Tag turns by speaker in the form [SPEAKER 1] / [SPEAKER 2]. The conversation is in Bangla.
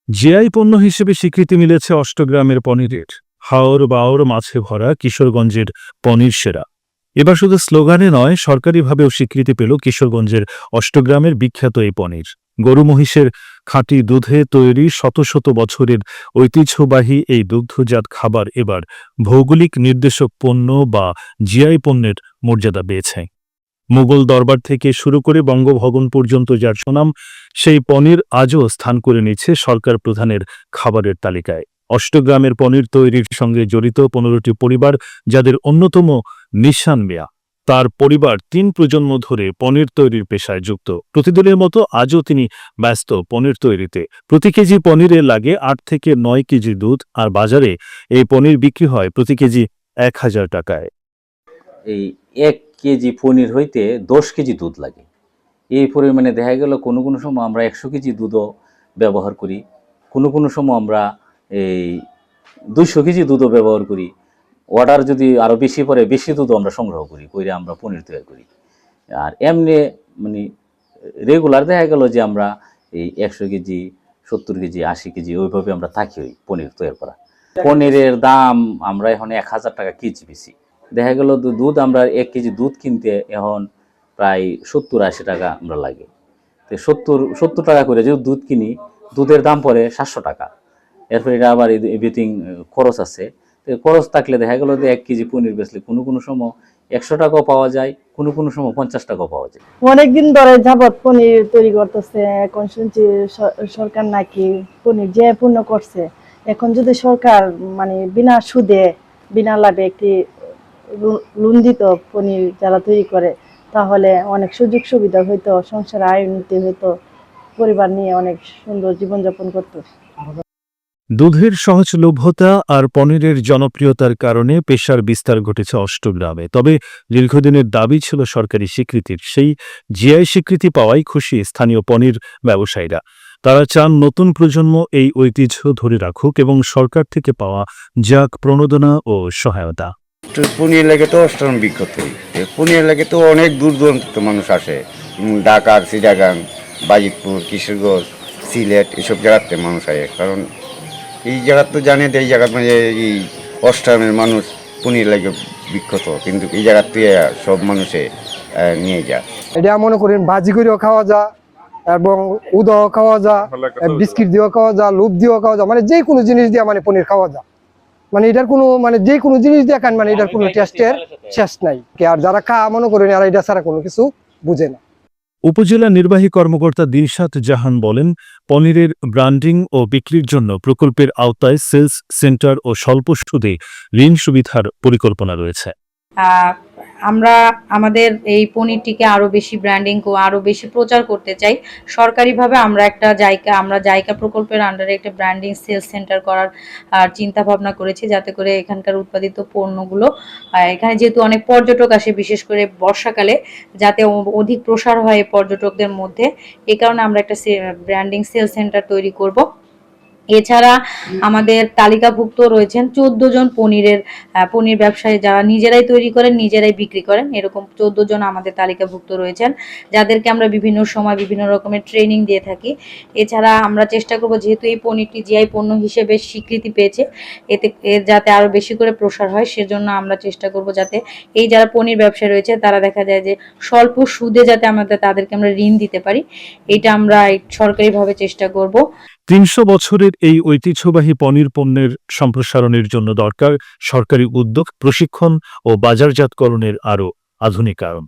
[SPEAKER 1] জিআই পণ্য হিসেবে স্বীকৃতি মিলেছে অষ্টগ্রামের পনিরের। হাওর বাওর মাছে ভরা কিশোরগঞ্জের পনির সেরা। এবার শুধু স্লোগানে নয়, সরকারিভাবেও স্বীকৃতি পেল কিশোরগঞ্জের অষ্টগ্রামের বিখ্যাত এই পনির। গরু মহিষের খাঁটি দুধে তৈরি শত শত বছরের ঐতিহ্যবাহী এই দুগ্ধজাত খাবার এবার ভৌগোলিক নির্দেশক পণ্য বা জিআই পণ্যের মর্যাদা পেয়েছে। মুঘল দরবার থেকে শুরু করে বঙ্গভবন পর্যন্ত যার সুনাম, সেই পনির আজও স্থান করে নিচ্ছে সরকার প্রধানের খাবারের তালিকায়। অষ্টগ্রামের পনির তৈরির সঙ্গে জড়িত 15টি পরিবার, যাদের অন্যতম নিশান মিয়া। তার পরিবার 3 প্রজন্ম ধরে পনির তৈরির পেশায় যুক্ত। প্রতিদিনের মতো আজও তিনি ব্যস্ত পনির তৈরিতে। প্রতি কেজি পনিরে লাগে 8 থেকে 9 কেজি দুধ, আর বাজারে এই পনির বিক্রি হয় প্রতি কেজি 1000 টাকায়।
[SPEAKER 2] এই 1 কেজি পনির হইতে 10 কেজি দুধ লাগে। এই পরিমাণে দেখা গেল কোনো কোনো সময় আমরা 100 কেজি দুধও ব্যবহার করি, কোনো কোনো সময় আমরা এই 200 কেজি দুধও ব্যবহার করি। অর্ডার যদি আরও বেশি পড়ে, বেশি দুধও আমরা সংগ্রহ করি, করে আমরা পনির তৈরি করি। আর এমনি মানে রেগুলার দেখা গেল যে আমরা এই 100 কেজি, 70 কেজি, 80 কেজি ওইভাবে আমরা থাকি ওই পনির তৈরি করা। পনিরের দাম আমরা এখন 1000 টাকা কেজি বেশি। দেখা গেল দুধ আমরা 1 কেজি দুধ কিনতে এখন প্রায় 70-80 টাকা আমরা লাগে। তো 70 টাকা করে যদি দুধ কিনি, দুধের দাম পড়ে 700 টাকা। এরপরে এটা আবার এভরিথিং খরচ আছে। তো খরচ থাকলে দেখা গেল যে 1 কেজি পনির বেচলে কোনো কোনো সময় 100 টাকাও পাওয়া যায়, কোনো কোনো সময় 50 টাকাও পাওয়া যায়।
[SPEAKER 3] অনেকদিন ধরে যাবৎ পনির তৈরি করতেছে। এখন শুনছি সরকার নাকি পনির যে পূর্ণ করছে। এখন যদি সরকার মানে বিনা সুদে বিনা লাভে একটি লোন দিত পনির যারা তৈরি করে, তাহলে অনেক সুযোগ সুবিধা হইতো, সংসার আয় উন্নতি হইতো, পরিবার নিয়ে অনেক সুন্দর জীবনযাপন করতো।
[SPEAKER 1] দুধের সহজলভ্যতা আর পনিরের জনপ্রিয়তার কারণে পেশার বিস্তার ঘটেছে অষ্টগ্রামে। তবে দীর্ঘদিনের দাবি ছিল সরকারি স্বীকৃতির। সেই জিআই স্বীকৃতি পাওয়াই খুশি স্থানীয় পনির ব্যবসায়ীরা। তারা চান নতুন প্রজন্ম এই ঐতিহ্য ধরে রাখুক এবং সরকার থেকে পাওয়া যাক প্রণোদনা ও সহায়তা।
[SPEAKER 4] পনির লাগে তো অষ্টগ্রাম বিখ্যাত। পনির লাগে তো অনেক দূর দূরান্ত মানুষ আসে, ঢাকা, চিটাগাং, বাজিতপুর, কিশোরগঞ্জ, সিলেট এসব জায়গাতে মানুষ আসে। কারণ এই জায়গা তো জানে এই জায়গা মানে এই অষ্টগ্রামের মানুষ পনির লাগে বিখ্যাত, কিন্তু এই জায়গার থেকে সব মানুষে নিয়ে যায়।
[SPEAKER 5] এটা মনে করেন ভাজি করেও খাওয়া যায় এবং উদাও খাওয়া যায়, বিস্কিট দিয়েও খাওয়া যায়, লুপ দিয়েও খাওয়া যায়, মানে যে কোনো জিনিস দিয়ে মানে পনির খাওয়া যায়। মানে এটার কোনো মানে যে কোনো জিনিস দিয়ে খান মানে এটার কোনো টেস্টের শেষ নাই। আর যারা খাওয়া মনে করেন আর এটা ছাড়া কোনো কিছু বুঝে না।
[SPEAKER 1] উপজেলা নির্বাহী কর্মকর্তা দিলশাদ জাহান বলেন, পনিরের ব্র্যান্ডিং ও বিক্রির জন্য প্রকল্পের আওতায় সেলস সেন্টার ও স্বল্প সুদে ঋণ সুবিধার পরিকল্পনা রয়েছে।
[SPEAKER 6] আমরা আমাদের এই পনিরটিকে আরো বেশি ব্র্যান্ডিং ও আরো বেশি প্রচার করতে চাই। সরকারিভাবে আমরা জায়গা প্রকল্পের আন্ডারে একটা ব্র্যান্ডিং সেলস সেন্টার করার চিন্তা ভাবনা করেছি, যাতে করে এখানকার উৎপাদিত পণ্যগুলো এখানে যেহেতু অনেক পর্যটক আসে, বিশেষ করে বর্ষাকালে, যাতে অধিক প্রসার হয় পর্যটকদের মধ্যে। এই কারণে আমরা একটা ব্র্যান্ডিং সেলস সেন্টার তৈরি করব। এছাড়া আমাদের তালিকাভুক্ত রয়েছেন 14 জন পনির ব্যবসায়ী, যারা নিজেরাই তৈরি করেন, নিজেরাই বিক্রি করেন। এরকম 14 জন আমাদের তালিকাভুক্ত রয়েছেন, যাদেরকে আমরা বিভিন্ন সময় বিভিন্ন রকমের ট্রেনিং দিয়ে থাকি। এছাড়া আমরা চেষ্টা করব, যেহেতু এই পনিরটি জিআই পণ্য হিসেবে স্বীকৃতি পেয়েছে, যাতে আরো বেশি করে প্রসার হয়। সেজন্য আমরা চেষ্টা করব যাতে এই যারা পনির ব্যবসায়ী রয়েছে, তারা দেখা যায় যে স্বল্প সুদে যাতে তাদেরকে আমরা ঋণ দিতে পারি, এটা আমরা সরকারিভাবে চেষ্টা করব।
[SPEAKER 1] 300 বছরের এই ঐতিহ্যবাহী পনির পণ্যের সম্প্রসারণের জন্য দরকার সরকারি উদ্যোগ, প্রশিক্ষণ ও বাজারজাতকরণের আরও আধুনিকায়ন।